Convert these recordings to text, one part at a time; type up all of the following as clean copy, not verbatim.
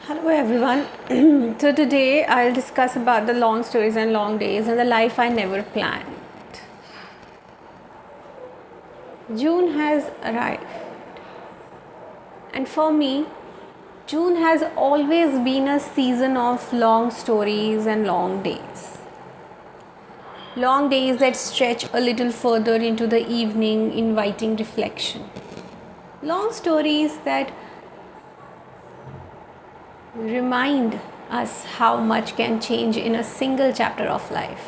Hello everyone. So today I'll discuss about the long stories and long days and the life I never planned. June has arrived, and for me, June has always been a season of long stories and long days. Long days that stretch a little further into the evening, inviting reflection. Long stories that remind us how much can change in a single chapter of life.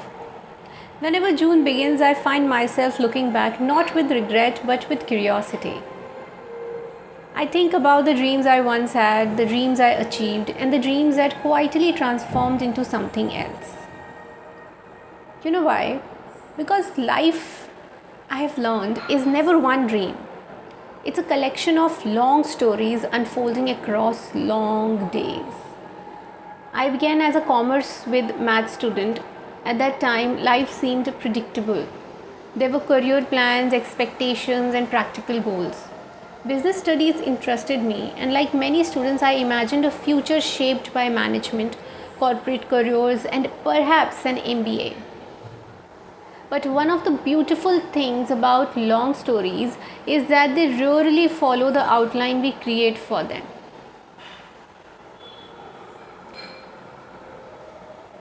Whenever June begins, I find myself looking back not with regret but with curiosity. I think about the dreams I once had, the dreams I achieved, and the dreams that quietly transformed into something else. You know why? Because life, I have learned, is never one dream. It's a collection of long stories unfolding across long days. I began as a commerce with math student. At that time, life seemed predictable. There were career plans, expectations, and practical goals. Business studies interested me, and like many students, I imagined a future shaped by management, corporate careers, and perhaps an MBA. But one of the beautiful things about long stories is that they rarely follow the outline we create for them.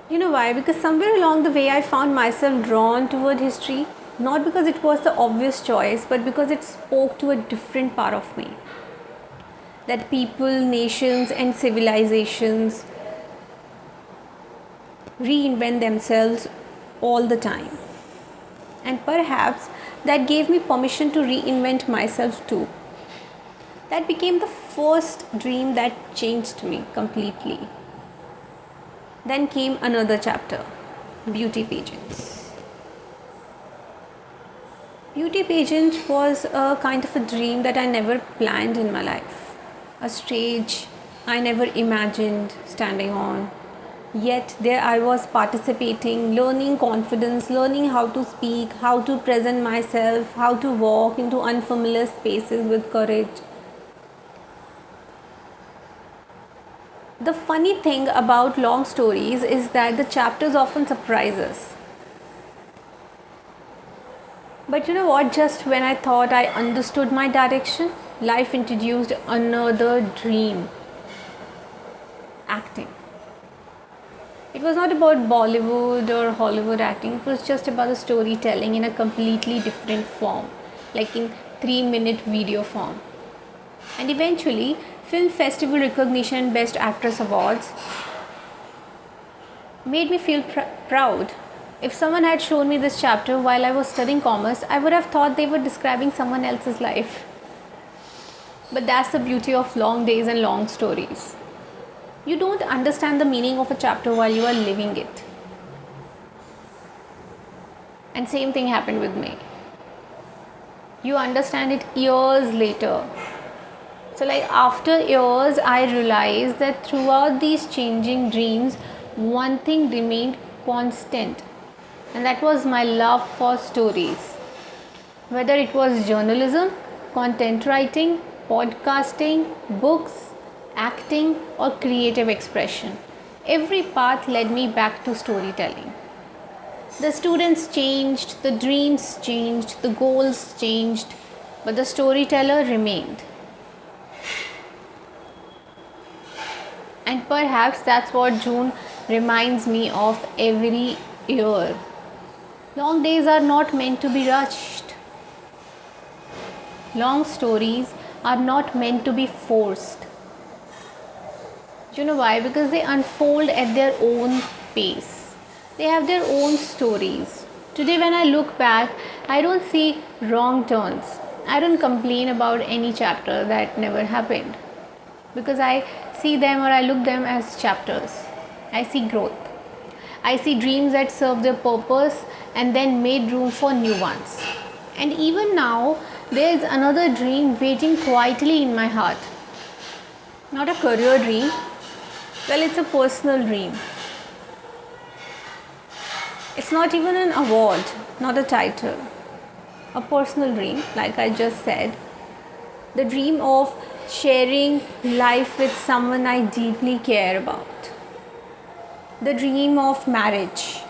You know why? Because somewhere along the way I found myself drawn toward history, not because it was the obvious choice, but because it spoke to a different part of me. That people, nations, and civilizations reinvent themselves all the time. And perhaps that gave me permission to reinvent myself too. That became the first dream that changed me completely. Then came another chapter, beauty pageants. Beauty pageant was a kind of a dream that I never planned in my life. A stage I never imagined standing on. Yet there I was participating, learning confidence, learning how to speak, how to present myself, how to walk into unfamiliar spaces with courage. The funny thing about long stories is that the chapters often surprise us. But you know what? Just when I thought I understood my direction, life introduced another dream, acting. It was not about Bollywood or Hollywood acting, it was just about the storytelling in a completely different form, like in 3-minute video form. And eventually, Film Festival recognition and Best Actress awards made me feel proud. If someone had shown me this chapter while I was studying commerce, I would have thought they were describing someone else's life. But that's the beauty of long days and long stories. You don't understand the meaning of a chapter while you are living it. And same thing happened with me. You understand it years later. So like after years, I realized that throughout these changing dreams, one thing remained constant, and that was my love for stories. Whether it was journalism, content writing, podcasting, books, acting, or creative expression, every path led me back to storytelling. The students changed, the dreams changed, the goals changed, but the storyteller remained. And perhaps that's what June reminds me of every year. Long days are not meant to be rushed. Long stories are not meant to be forced. You know why? Because they unfold at their own pace. They have their own stories. Today, when I look back, I don't see wrong turns. I don't complain about any chapter that never happened. Because I see them or I look them as chapters. I see growth. I see dreams that serve their purpose and then made room for new ones. And even now, there is another dream waiting quietly in my heart. Not a career dream. Well, it's a personal dream. It's not even an award, not a title. A personal dream, like I just said. The dream of sharing life with someone I deeply care about. The dream of marriage.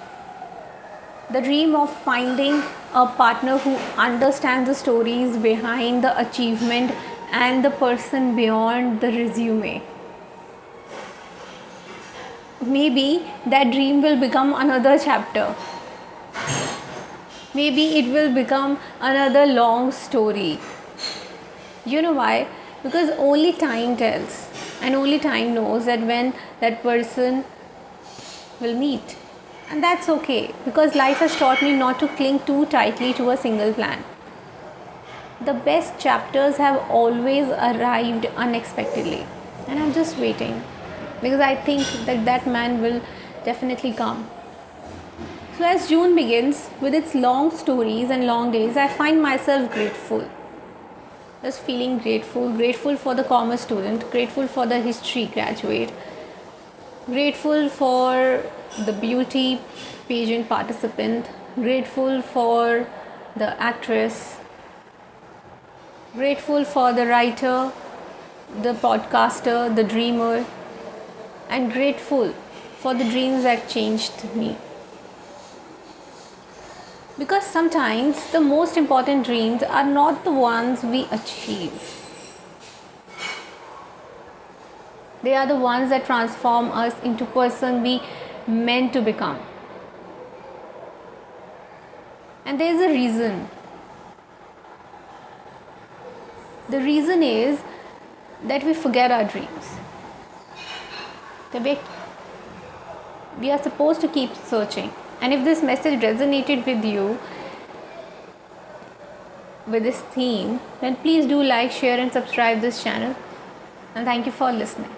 The dream of finding a partner who understands the stories behind the achievement and the person beyond the resume. Maybe that dream will become another chapter. Maybe it will become another long story. You know why? Because only time tells, and only time knows that when that person will meet. And that's okay, because life has taught me not to cling too tightly to a single plan. The best chapters have always arrived unexpectedly, and I'm just waiting because I think that that man will definitely come. So, as June begins with its long stories and long days, I find myself grateful. Just feeling grateful, grateful for the commerce student, grateful for the history graduate, grateful for the beauty pageant participant, grateful for the actress, grateful for the writer, the podcaster, the dreamer, and grateful for the dreams that changed me. Because sometimes the most important dreams are not the ones we achieve. They are the ones that transform us into person we meant to become. And there is a reason. The reason is that we forget our dreams. We are supposed to keep searching. And if this message resonated with you, with this theme, then please do like, share and subscribe this channel. And thank you for listening.